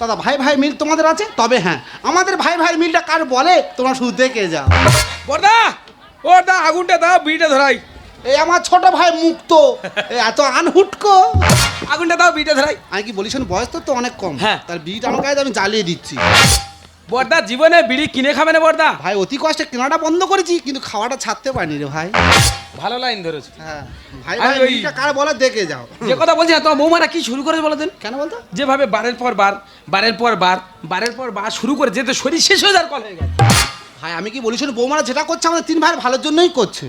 দাদা ভাই ভাই মিল তোমাদের আছে? তবে হ্যাঁ, আমাদের ভাই ভাই মিলটা কার বলে তোমরা শুধু দেখে যাও। বর্দা ও দা আগুনটা দাও, বিড়িটা ধরাই। এই আমার ছোট ভাই মুক্ত, এত আনহুটকো। আগুনটা দাও, বিড়িটা ধরাই। আমি কি বলি শোন, বয়স তো অনেক কম, হ্যাঁ। তার বিড়িটা আমার কাছে আমি জ্বালিয়ে দিচ্ছি। বর্দা জীবনে বিড়ি কিনে খাবে না বর্দা? ভাই অতি কষ্টে কেনাটা বন্ধ করেছি, কিন্তু খাওয়াটা ছাড়তে পারিনি রে ভাই। ভালো লাইন ধরেছো। হ্যাঁ, ভাই আমি ভাই ওই- মিলটা কার বলে দেখে যাও। যে কথা বলছি তোমার বৌমারা কি শুরু করে বলে দেন? কেন বলতো? যেভাবে বারের পর বার, বারের পর বার, বারের পর বার শুরু করে যেতে শরীর শেষ হয়ে যাওয়ার কল হয়ে গেছে। ভাই আমি কি বলি শোন, বৌমারা যেটা করছে আমাদের তিন ভাইয়ের ভালোর জন্যই করছে।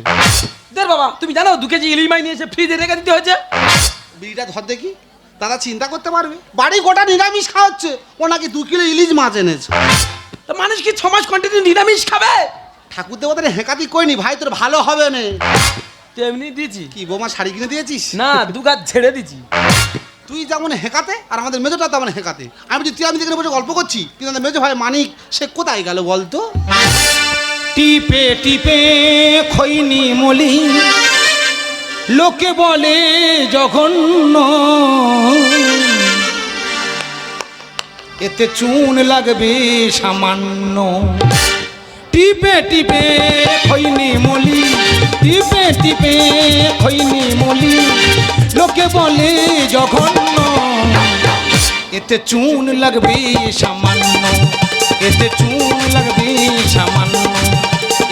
দের বাবা, তুমি জানো 2 কেজি ইলিশ মাছ নিয়ে এসে ফ্রিজে রেখে দিতে হয়েছে? বিড়িটা ধর দেখি, দাদা চিন্তা করতে পারবে? বাড়ি গোটা নিরামিষ খাওয়াচ্ছে, ও নাকি 2 কিলো ইলিশ মাছ এনেছে। তো মানুষ কি 6 মাস কন্টিনিউ নিরামিষ খাবে? ঠাকুর দেবতার হেঁকাতি কইনি ভাই, তোর ভালো হবে না। তেমনি দিছি কি বৌমা শাড়ি কিনে দিয়েছিস? না, 2 গাছ ছেড়ে দিছি। তুই যেমন হেঁকাতে আর আমাদের মেজোটা তেমন হেঁকাতে। আমি বলছি তুই আমি যেখানে বসে গল্প করছি, কিন্তু আমাদের মেজো ভাই মানিক সে কোথায় গেল বলতো? টিপে টিপে খৈনি মলি লোকে বলে জঘন্য, এতে চুন লাগবে সামান্য। টিপে টিপে খৈনি মলি, টিপে টিপে খৈনি মলি লোকে বলে জঘন্য, এতে চুন লাগবে সামান্য, এতে চুন লাগবে সামান্য,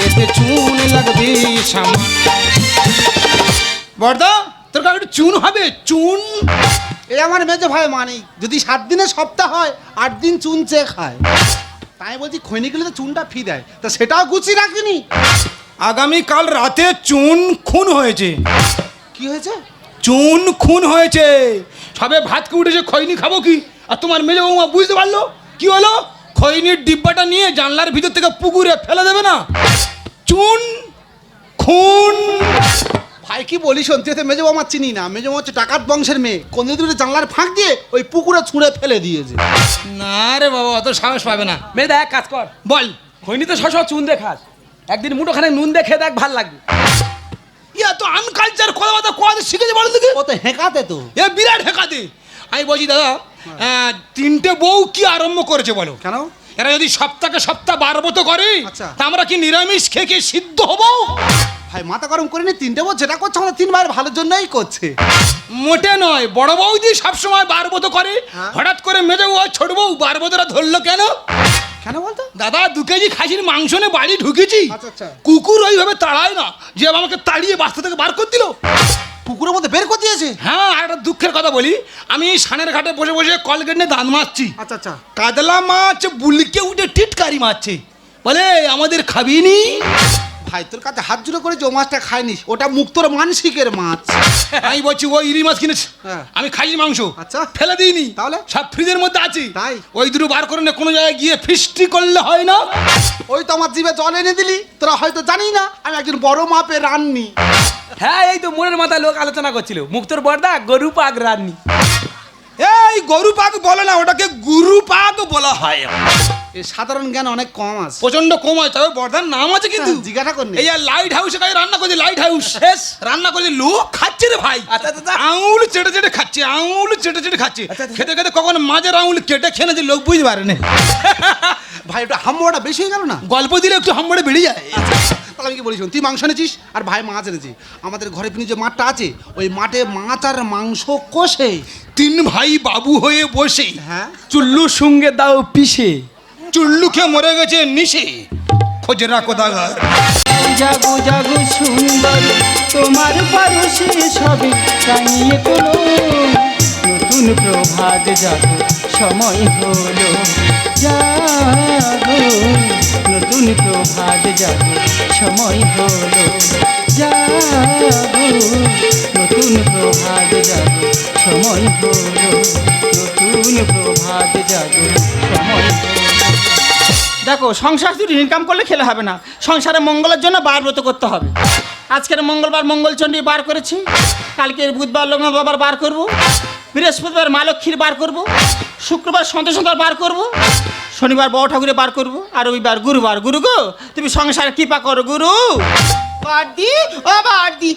এতে চুন লাগবে সামান্য। বর্দা তোর কাছে একটু চুন হবে? চুন? এই আমার মেজো ভাই মানিক যদি 7 দিনে সপ্তাহ হয় 8 দিন চুন চেয়ে খায়। তাই বলছি খৈনি গেলে তো চুনটা ফি দেয়, তা সেটাও গুছিয়ে রাখিনি। আগামীকাল রাতে চুন খুন হয়েছে। কি হয়েছে? চুন খুন হয়েছে। সবে ভাত কে উঠেছে, খৈনি খাবো কি? আর তোমার মেজো বৌমা বুঝতে পারলো কি হলো? খৈনির ডিব্বাটা নিয়ে জানলার ভিতর থেকে পুকুরে ফেলে দেবে না? চুন খুন। ভাই কি বলি শোন, তুই তো মেজো আমার চিনি না, মেজো হচ্ছে ডাকাত বংশের মেয়ে, কোন দিন জানলার ফাঁক দিয়ে ওই পুকুরে ছুঁড়ে ফেলে দিয়েছে। না রে বাবা, অত সাহস পাবে না। মেয়েদা এক কাজ কর, বল। খৈনি তো সবসময় চুন দিয়ে খাস, একদিন মুঠোখানে নুন দিয়ে খেয়ে দেখ, ভাল লাগবে। ইয়া তো আনকালচার কথাবার্তা কোয়াতে শিখেছে বলো দেখি। ও তো হেঁকাতে তো। এ বিরাট হেকাতে। আমি বলছি দাদা, 3টে বউ কি আরম্ভ করেছে বলো? কেন? এরা যদি সপ্তাহে সপ্তাহ 12 মতো করে, আচ্ছা। তা আমরা কি নিরামিষ খেয়ে খেয়ে সিদ্ধ হবো? ভাই মাথা গরম করে নি, 3টে বউ যেটা করছে আমাদের 3 ভাইয়ের ভালোর জন্যই করছে। মোটে নয়, বড় বৌদি সবসময় 12 মতো করে, হ্যাঁ। হঠাৎ করে মেজে বউ আর ছোট বউ 12 মতোরা ধরলো কেন? কেন বলতো? দাদা 2 কেজি খাসির মাংস নিয়ে বাড়ি ঢুকেছি, আচ্ছা, আচ্ছা। কুকুর ওইভাবে তাড়ায় না যে আমাকে তাড়িয়ে বাস্তা থেকে বার করে দিল। পুকুরের মধ্যে বের করে দিয়েছে? হ্যাঁ, আর একটা দুঃখের কথা বলি, আমি সানের ঘাটে বসে বসে কলগেট নিয়ে দাঁত মাজছি, আচ্ছা আচ্ছা। কাতলা মাছ বুলিকে উঠে টিটকারি মারছে, বলে আমাদের খাবিনি? ভাই তোর কাছে হাত জুড়ে করেছে, ও মাছটা খায়নি, ওটা মুক্তর মানসিকের মাছ। আমি বলছি ও ইলি মাছ কিনেছে, হ্যাঁ। আমি খাসির মাংস আচ্ছা। ফেলে দিইনি, তাহলে? সব ফ্রিজের মধ্যে আছে। তাই? ওই দুটো বার করে নে, কোনো জায়গায় গিয়ে ফিস্টি করলে হয় না? ওই তো আমার জিভে জল এনে দিলি, তোরা হয়তো জানি না আমি একজন বড় মাপের রান্নি। হ্যাঁ, এই তো মনের মাথায় লোক আলোচনা করছিল, মুক্তর বর্দা গরু পাক রান্নি। এই গরু পাক বলে না, ওটাকে গুরু পাক বলা হয়। এই সাধারণ জ্ঞান অনেক কম আছে। প্রচন্ড কম হয়, তবে বর্দার নাম আছে কিন্তু। জিজ্ঞাসা করনি? এই আর লাইট হাউসে কাজ রান্না করছে, লাইট হাউস বেশ। রান্না করছে, লোক খাচ্ছে রে ভাই। আচ্ছা, আচ্ছা, আচ্ছা। আঙুল চেটে চেটে খাচ্ছে, আঙুল চেটে চেটে খাচ্ছে, আচ্ছা, আচ্ছা। খেতে খেতে কখন মাঝের আঙুল কেটে খেয়ে যে লোক বুঝতে পারে না। ভাই ওটা হাম্বাটা বেশি হয়ে গেল না? গল্প দিলে একটু হাম্বড়ে বেড়ে যায়। তাহলে আমি কি বলি শোন, তুই মাংস এনেছিস আর ভাই মাছ এনেছি, আমাদের ঘরে পিছনে যে মাঠটা আছে ওই মাঠে মাছ আর মাংস কষে 3 ভাই বাবু হয়ে বসে, হ্যাঁ চুল্লুর সঙ্গে দাও পিষে, চুল্লু খেয়ে মরে গেছে নিশে, খোঁজ রাখো দাগা। জাগো জাগো সুন্দর তোমার পরশে সবে টাঙিয়ে তোলো, নতুন প্রভাত জাগো সময় হলো, জাগো নতুন প্রভাত জাগো সময় হলো, জাগো নতুন প্রভাত জাগো সময় হলো, নতুন প্রভাত জাগো সময় হলো। দেখো, সংসার শুধু ইনকাম করলে খেলে হবে না, সংসারে মঙ্গলের জন্য বার ব্রত করতে হবে। আজকের মঙ্গলবার মঙ্গলচণ্ডী বার করেছি, কালকের বুধবার লগ্ন বাবার বার করব, বৃহস্পতিবার মা লক্ষ্মীর বার করব, শুক্রবার সন্তোষবার বার করব, শনিবার বড় ঠাকুরের বার করব, আর রবিবার গুরুবার। গুরু গো, তুমি সংসার কৃপা করো গুরু। বাড়দি ও বাড়দি,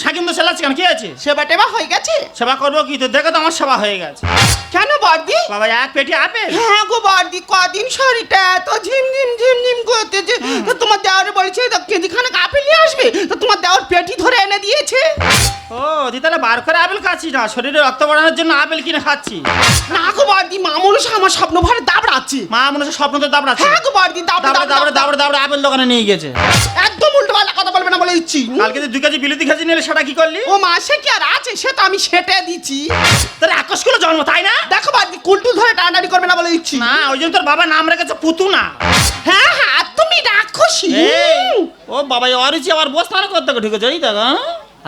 সাকিম তো চালাচ্ছে কেন? কি আছে? সেবা টেবা হয়ে গেছে? সেবা করবো কি, তো দেখো তো আমার সেবা হয়ে গেছে। কেন বর্দি? বাবা এক পেটি আপেল। হ্যাঁ গো বর্দি, কদিন শরীরটা এত ঝিমঝিম ঝিমঝিম করতেছে, তো তোমার দেওয়ারে বলেছে তো কেজি খানেক আপেল নিয়ে আসবে, তো তোমার দেওয়ার পেটি ধরে এনে দিয়েছে। ও তুই তাহলে বার করে আপেল খাচ্ছিস না, শরীরে রক্ত বাড়ানোর জন্য আপেল কিনে খাচ্ছি? না গো বর্দি, মা মানুষ আমার স্বপ্ন ভরে দাবড়াচ্ছে। মা মানুষের স্বপ্ন তো দাবড়াচ্ছে। হ্যাঁ গো বর্দি, দাবড়ে দাবড়ে দাবড়ে দাবড়ে আপেল দোকানে নিয়ে গেছে। একদম উল্টো পাল্টা কথা বলবে না বলে দিচ্ছি। কালকে তুই 2 কেজি বিলিতি খাচ্ছি নিলে সেটা কি করলি? ও মা, সে কি আর আছে, সে তো আমি সেটে দিচ্ছি। তোর একশ কিলো জন্ম তাই না? দেখো বর্দি, কুলটুল ধরে টানাটানি করবে না বলে দিচ্ছি। না ওই জন্য তোর বাবা নাম রেখেছে পুতুনা। হ্যাঁ হ্যাঁ, আর তুমি রাক্ষসী। এই, ও বাবা এই অরুচি আবার বস্তা করতে ঢুকেছে এই দেখ।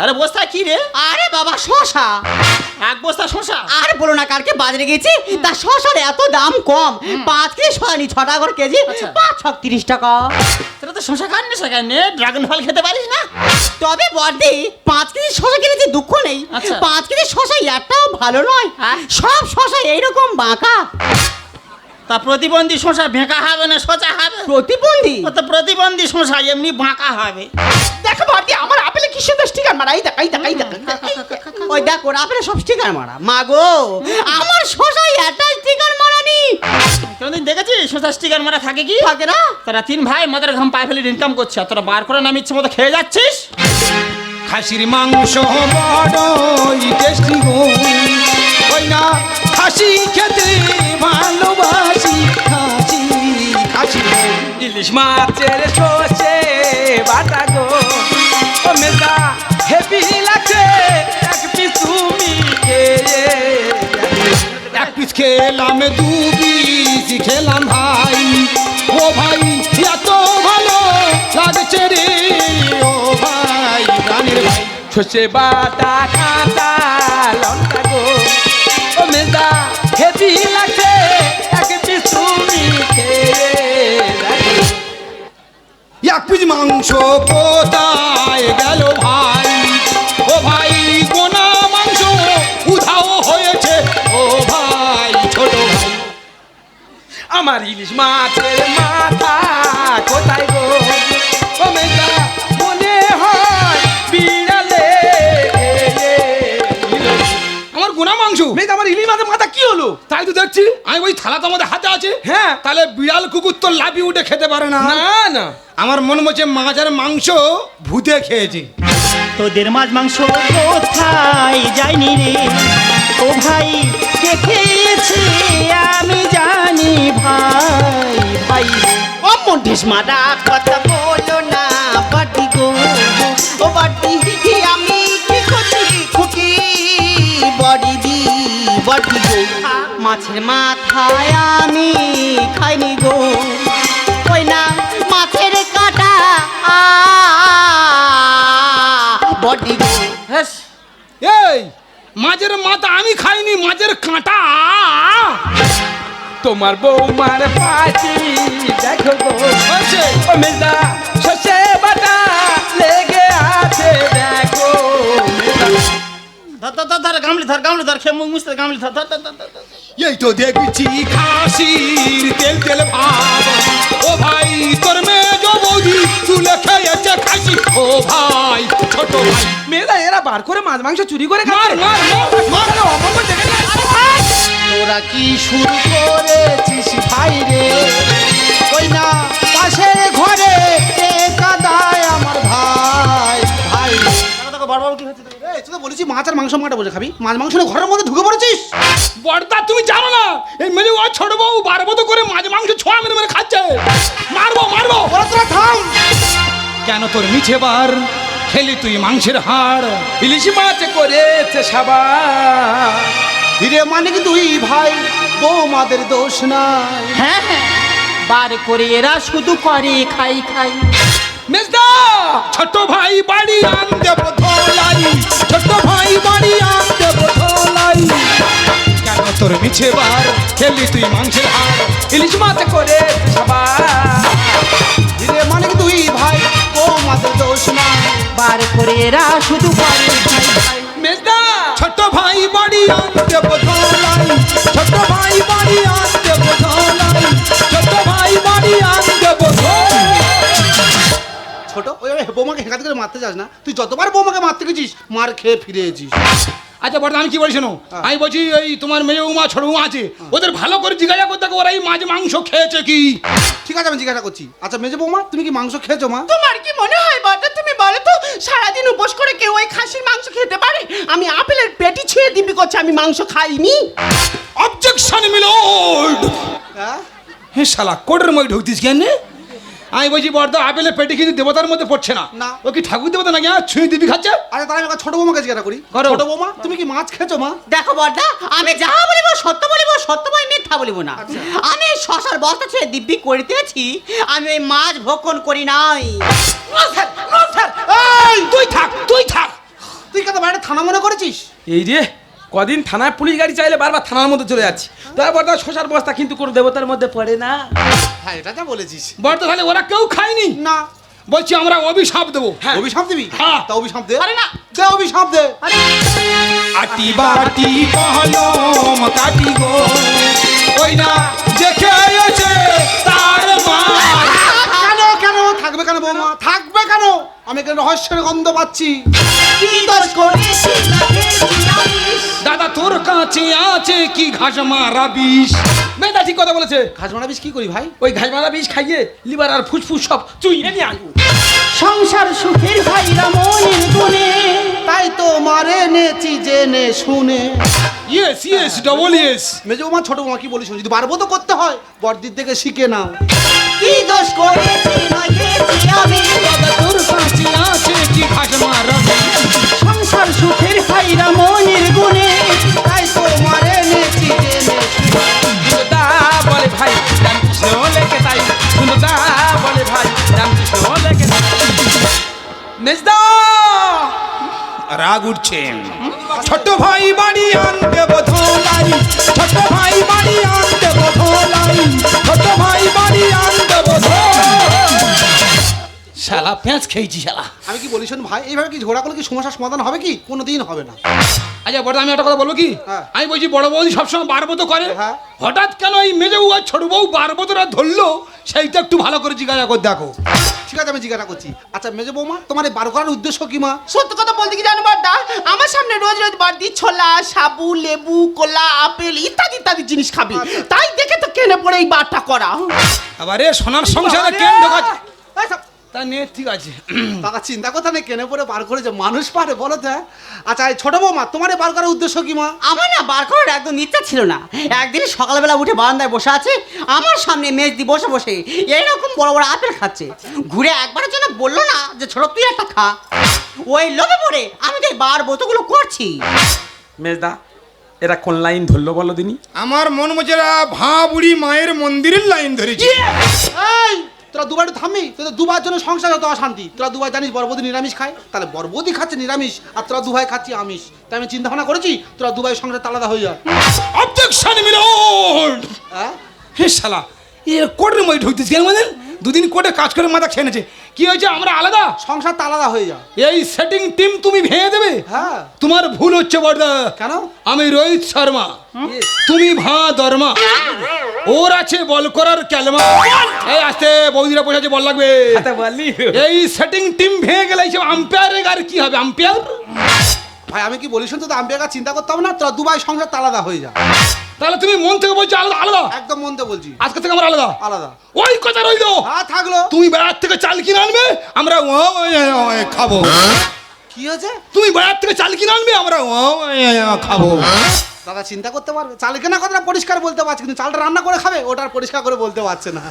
আরে বস্তা কি রে? আরে বাবা, শশা। এক বস্তা শসা? আর বলো না, কালকে বাজারে গেছি, তা শশার এত দাম কম, 5 কেজি শশা নি 6 টাকা করে কেজি, 5-30 টাকা। তোরা তো শসা খান না, সেখানে ড্রাগন ফল খেতে পারিস না? তবে বর্দি, 5 কেজি শশা কিনেছি, দুঃখ নেই। আচ্ছা। 5 কেজি শশা একটাও ভালো নয়, হ্যাঁ? সব শশা এইরকম বাঁকা। তা প্রতিবন্ধী শসা ভেঁকা হবে না সোজা হবে? প্রতিবন্ধী? ও তো প্রতিবন্ধী শসা এমনি বাঁকা হবে। দেখো বর্দি, আমার আপেলে কি সুন্দর স্টিকার মারা, এই দেখ এই দেখ এই দেখ। ওই দেখ, ওর আপেলে সব স্টিকার মারা। মা গো, আমার শশায় একটা স্টিকার মারা নি। কোনদিন দেখেছিস শসা স্টিকার মারা থাকে কি? থাকে না? তোরা 3 ভাই মদের ঘাম পায়ে ফেলে ইনকাম করছে, আর তোরা বার করে নাম ইচ্ছে মতো খেয়ে যাচ্ছিস। খাসির মাংস বড়ই টেস্টি গো, ওই না খাসি খেতে ভালোবাসি, খাসি খাসি গো। ইলিশ মাছের সর্ষে বাটা গো, ও মেজা হেভি লাগছে, এক পিস তুমি খেয়ে। এক পিস খেলাম, 2 পিস খেলাম ভাই, ও ভাই এত ভালো লাগছে রে, ও ভাই প্রাণের ভাই। সর্ষে বাটা কাঁচা লঙ্কা গো, ও মেজা হেভি লাগছে, এক পিস তুমি খেয়ে। এক পিস মাংস কোথায় গেল ভাই, ও ভাই কোনা মাংস উধাও হয়েছে, ও ভাই ছোট ভাই। আমার ইলিশ মাছের মাথা কোথায় গো, ও মেজা মনে হয় বিড়ালে আমার গোনা মাংস মেজা, আমার ইলিশ মাছের মাথা কি হলো? তাই তো দেখছি, আমি ওই থালা তো আমাদের হাতে আছে। হ্যাঁ। তাহলে বিড়াল কুকুর তো লাফিয়ে উঠে খেতে পারে না। না না, আমার মনে হচ্ছে মাছের মাংস ভূতে খেয়েছে। তোদের মাছ মাংস কোথায় যায়নি রে, ও ভাই কে খেয়েছে আমি জানি ভাই ভাই। ও মন্ডিস মারা কথা বলো না বাটি গো, ও বাটি আমি কি করছি খুকি, বডি দি বডি গো। মাছের মাথায় আমি খাইনি গো, ওই না মাছের কাটা বডি গো। হ্যাস এই মাছের মাথা আমি খাইনি, মাছের কাঁটা। তোমার বৌমার পাটি দেখো গো, হয়েছে? ও মেজা সর্ষে বাটা লেগে আছে দেখো মেজা। ধর ধর ধর ধর গামলি ধর গামলি ধর, খেয়ে মুখ মুছতে গামলি ধর ধর ধর ধর ধর, ধর। এই তো দেখছি খাসির তেল তেল ভাব, ও ভাই তোর মেজ বৌদি তুলে খেয়েছে খাসি, ও ভাই ছোট ভাই। মেজা এরা বার করে মাছ মাংস চুরি করে মার খাচ্ছে। মার মার মার, অপমান দেখে না। তোরা কি শুরু করেছিস ভাই রে, ওই না পাশের ঘরে কাদায় আমার ভাই ভাই। দেখো দেখো বড় বাবু কি হচ্ছে? এই তুই তো বলেছি মাছ আর মাংস মাটা বসে খাবি, মাছ মাংস নিয়ে ঘরের মধ্যে ঢুকে পড়েছিস। বড়দা তুমি জানো না, এই মেজে ও ছোট বউ 12 মতো করে মাছ মাংস ছোঁয়া মেরে মেরে খাচ্ছে। মারবো মারবো। ওরা তোরা থাম। কেন তোর মিছে বার খেলি তুই মাংসের হাড়? ইলিশ মাছ করেছে সাবা, হিরে মানে কি তুই ভাই, বৌমাদের দোষ নাই। হ্যাঁ হ্যাঁ, বার করে এরা শুধু করে খাই খাই। মেজদা ছোট ভাই বাড়ি আন দেব ধোলাই, ছোট ভাই বাড়ি আন দেব ধোলাই। কেন তোর মিছে বার খেলি তুই মাংসের হাড়? ইলিশ মাছ করেছে সাবা, হিরে মানে কি তুই ভাই, বৌমাদের দোষ নাই। বার করে এরা শুধু করে খাই খাই। মেজদা ছোট ভাই বাড়ি আন দেব ধোলাই, ছোট ভাই বাড়ি আন দেব ধোলাই, ছোট ভাই বাড়ি আন দেব ধোলাই। ছোট ওই বৌমাকে হেঁকাতে করে মারতে যাস না, তুই যতবার বৌমাকে মারতে গেছিস মার খেয়ে ফিরে এসেছিস। আচ্ছা বর্দা আমি কি বলছি শোনো, আমি বলছি এই তোমার মেয়ে বৌমা ছোট বৌমা আছে, ওদের ভালো করে জিজ্ঞাসা করতে হবে ওরা এই মাছ মাংস খেয়েছে কি। ঠিক আছে, আমি জিজ্ঞাসা করছি। আচ্ছা মেজো বৌমা, তুমি কি মাংস খেয়েছো মা? তোমার কি মনে হয় বড়দা, তুমি বলো তো, সারাদিন উপোস করে কেউ ওই খাসির মাংস খেতে পারে? আমি আপেলের পেটি ছুঁয়ে দিবি করছি, আমি মাংস খাইনি। অবজেকশন মিলোড। হ্যাঁ, হে শালা কোটের মই ঢুকতিস কেন? আমি বলছি বর্দা আপেলের পেটে কিন্তু দেবতার মধ্যে পড়ছে না। না। ও কি ঠাকুর দেবতা নাকি? ছুঁই দিবি খাচ্ছে। আরে তাহলে আমি ছোট বৌমাকে জিজ্ঞাসা করি। করো। ছোট বৌমা, তুমি কি মাছ খেয়েছো মা? দেখো বড়দা, আমি যা বলিব সত্য বলিব, সত্য বই মিথ্যা বলিব না। আমি এই শশার বস্তা ছুঁয়ে দিব্যি করিতেছি, আমি ওই মাছ ভক্ষণ করি নাই। এই, তুই থাক তুই থাক। তুই কত বাইরে থানা মনে করেছিস? এই রে কদিন থানায় পুলিশ গাড়ি চাইলে বারবার থানার মধ্যে চলে যাচ্ছি। তারপর তার শশার বস্তা কিন্তু কোনো দেবতার মধ্যে পড়ে না। হ্যাঁ, এটা যা বলেছিস। বর্দা তাহলে ওরা কেউ খায়নি? না। বলছি আমরা অভিশাপ দেবো। হ্যাঁ। অভিশাপ দিবি? হ্যাঁ। তা অভিশাপ দে। আরে না। দে অভিশাপ দে। আটি বাটি কলম কাটি গো, ওই না যে খেয়েছে তার মা। কেন কেন থাকবে কেন বৌমা? থাকবে কেন? আমি এখানে রহস্যের গন্ধ পাচ্ছি। কি দোষ করেছি দাদা তোর কাছে আছে কি ঘাস মারা বিষ? মেয়েটা ঠিক কথা বলেছে। ঘাস মারা বিষ কি করি ভাই? ওই ঘাস মারা বিষ খাইয়ে লিভার আর ফুসফুস সব চুইয়ে নিয়ে আসবো। সংসার সুখের ভাইরা মনের গুণে, তাই তো মারে নেছি জেনে শুনে। Yes yes double yes. মেজো বৌমা ছোট বৌমা কি বলিস? যদি পারবো তো করতে হয়, বড়দির থেকে শিখে নাও। কি দোষ করেছি নয়েছি আমি, দাদা তোর কাছে আছে কি ঘাস মারা বিষ? সংসার সুখের ভাইরা মনের গুণে, তাই তো মারে নেছি জেনে শুনে। দা বলে ভাই রামকৃষ্ণ লেখে তাই, দা বলে ভাই রামকৃষ্ণ লেখে তাই। মেজদা রাগ উঠছে। ছোট ভাই বাড়ি আনতে বোধলাই, ছোট ভাই বাড়ি আনতে বোধলাই, ছোট ভাই বাড়ি আনতে বোধলাই। শালা পেঁচ খেয়েছি শালা। আমি কি বলি শোন ভাই, এইভাবে কি ঝগড়া করলে কি সমস্যার সমাধান হবে কি? কোনোদিন হবে না। আচ্ছা বড় আমি একটা কথা বলবো কি? হ্যাঁ। আমি বলছি বড় বৌদি সবসময় বারবত করে, হ্যাঁ। হঠাৎ কেন এই মেজে বউ আর ছোট বউ বারবতরা ধরলো সেইটা একটু ভালো করে জিজ্ঞাসা করে দেখো। ঠিক আছে, আমি জিজ্ঞাসা করছি। আচ্ছা মেজো বৌমা, তোমার এই বার করার উদ্দেশ্য কি মা? সত্য কথা বলতে কি জানো বড়দা, আমার সামনে রোজ রোজ বড়দি ছোলা, সাবু, লেবু, কলা, আপেল ইত্যাদি ইত্যাদি জিনিস খাবি, তাই দেখে তো কেনে পড়ে এই বারটা করা। আবার এ সোনার সংসারে কেন ঢোকাচ্ছে? তা নে ঠিক আছে। টাকা চিন্তা কথা নেই, কেনে পরে বার করেছে মানুষ পারে বলো তো? আচ্ছা এই ছোট বৌমা, তোমার এই বার করার উদ্দেশ্য কি মা? আমার না বার করার একদম ইচ্ছা ছিল না। একদিন সকালবেলা উঠে বারান্দায় বসে আছে, আমার সামনে মেজদি বসে বসে এইরকম বড় বড় আপেল খাচ্ছে। ঘুরে একবারের জন্য বললো না যে ছোট তুই একটা খা? ওই লোভে পড়ে আমি তো এই বার বোতগুলো করছি। মেজদা এরা কোন লাইন ধরলো বলো দিনি? আমার মন মজেরা ভাবুড়ি মায়ের মন্দিরের লাইন ধরেছি। এই তোরা দুবার থামবি? তোদের দুবার জন্য সংসার হতো অশান্তি। তোরা দুবার জানিস বড়বৌদি নিরামিষ খায়, তাহলে বড়বৌদি খাচ্ছে নিরামিষ আর তোরা দুভাই খাচ্ছি আমিষ। তাই আমি চিন্তা ভাবনা করেছি তোরা দুভাই সংসার আলাদা হয়ে যা। অবজেকশন মিলোড। হ্যাঁ, হে শালা এ কোটের মই ঢুকতিস কেন? মানে দুদিন কোটে কাজ করে মাথা খেয়ে নেছে। কি হয়েছে? আমরা আলাদা, সংসার আলাদা হয়ে যা। এই সেটিং টিম তুমি ভেঙে দেবে। হ্যাঁ। তোমার ভুল হচ্ছে বড়দা। কেন? আমি রোহিত শর্মা, তুমি ভাঁ দর্মা, ওর আছে বল করার ক্যালমা। এই আসতে বৌদিরা বসে আছে, বল লাগবে। হাতে বললি এই সেটিং টিম ভেঙে গেলে এইসব আম্পায়ারের আর কি হবে? আম্পায়ার ভাই আমি কি বলি শুনতো, তো আমি একা চিন্তা করতে হবে না, তোরা দুভাই সংসার আলাদা হয়ে যা। তাহলে তুমি মন থেকে বলছো আলাদা আলাদা? একদম মনতে বলছি, আজকে থেকে আমরা আলাদা আলাদা। ওই কথা রইলো। হ্যাঁ থাকলো। তুমি বাজার থেকে চাল কিনে আনবে, আমরা খাবো। কি হয়েছে? তুমি বাজার থেকে চাল কিনে আনবে, আমরা খাবো। দাদা চিন্তা করতে পারবে, চাল কেনা কথাটা পরিষ্কার বলতে পারছে, কিন্তু চালটা রান্না করে খাবে ওটা আর পরিষ্কার করে বলতে পারছে না।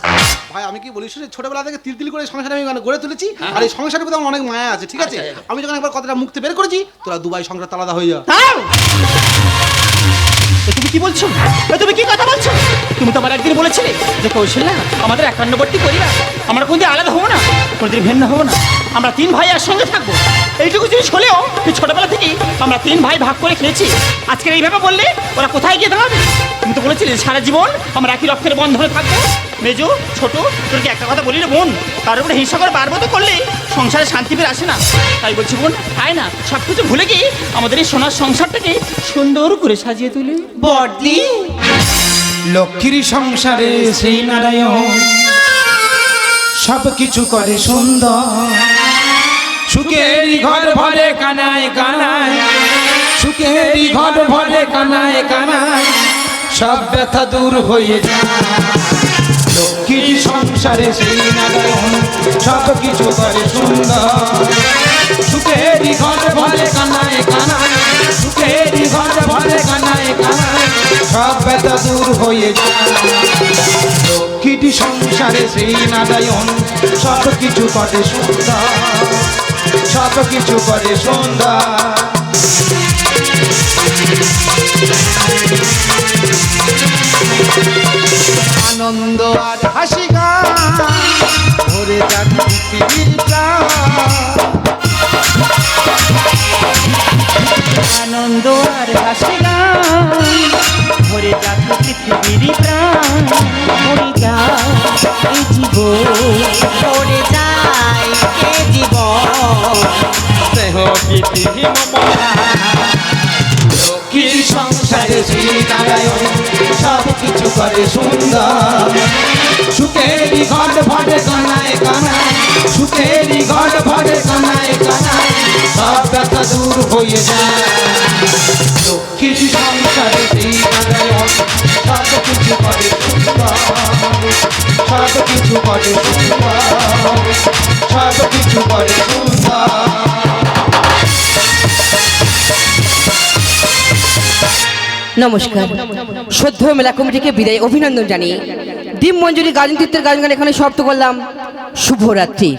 ভাই আমি কি বলি শুনে, ছোটবেলা থেকে তিল তিল করে এই সংসার আমি মানে গড়ে তুলেছি, আর এই সংসারের প্রতি আমার অনেক মায়া আছে, ঠিক আছে? আমি যখন একবার কথাটা মুক্তি বের করেছি, তোরা দুবাই সংসার আলাদা হয়ে যা। তুমি কি বলছো? তুমি কি কথা বলছো? তুমি তো আমার একদিন বলেছিলে যে কৌশল না আমাদের একান্নবর্তী পরিবার, আমরা কোনদিন আলাদা হবো না, কোনদিন ভিন্ন হবো না, আমরা তিন ভাই একসঙ্গে থাকবো। এইটুকু জিনিস হলেও ছোটবেলা থেকেই আমরা তিন ভাই ভাগ করে খেয়েছি। আজকের এইভাবে বললে ওরা কোথায় গিয়ে দাঁড়াবে? তুমি তো বলেছিলে সারা জীবন আমরা একই রক্তের বন্ধনে থাকবো। মেজো ছোট তোর কি একটা কথা বলি রে বোন, তার উপরে হিংসা করে পারবো তো করলে সংসারে শান্তি ফিরে আসে না। তাই বলছি বোন, আয় না সব কিছু ভুলে গিয়ে আমাদের এই সোনার সংসারটাকে সুন্দর করে সাজিয়ে তুলি। বড়দি লক্ষ্মীর সংসারে শ্রী নারায়ণ সব কিছু করে সুন্দর। সুখেরই ঘর ভরে কানায় কানায়, সুখেরই ঘর ভরে কানায় কানায়, সব ব্যথা দূর হয়ে যায়। লক্ষ্মীর সংসারে সেই নারায়ণ সব কিছু করে সুন্দর। সুখেরই ঘর ভরে কানায় কানায়, সুখেরই ঘর ভরে কানায় কানায়, সব ব্যথা দূর হয়ে যায়। লক্ষ্মীর সংসারে সেই নারায়ণ সব কিছু করে সুন্দর, সব কিছু করে সুন্দর। আনন্দ আর হাসি গান ভরে যাক পৃথিবীর প্রাণ। আনন্দ আর হাসি গান ভরে যাক পৃথিবীর প্রাণ। মরে যায় এই জীবন, পড়ে যায় এ জীবন। স্নেহ প্রীতি মমতা লক্ষ্মীর সংসারে শ্রী নারায়ণ সব কিছু করে সুন্দর। সুখেরই ঘর ভরে কানায় কানায়, সুখেরই ঘর ভরে কানায় কানায়, সব ব্যথা দূর হয়ে যায়। লক্ষ্মীর সংসারে শ্রী নারায়ণ সব কিছু করে সুন্দর, সব কিছু করে সুন্দর, সব কিছু করে সুন্দর। নমস্কার, শ্রদ্ধেয় মেলা কমিটিকে বিদায় অভিনন্দন জানিয়ে দীপ মঞ্জুরি গাজন তীর্থের গান গান এখানে সমাপ্ত করলাম। শুভরাত্রি।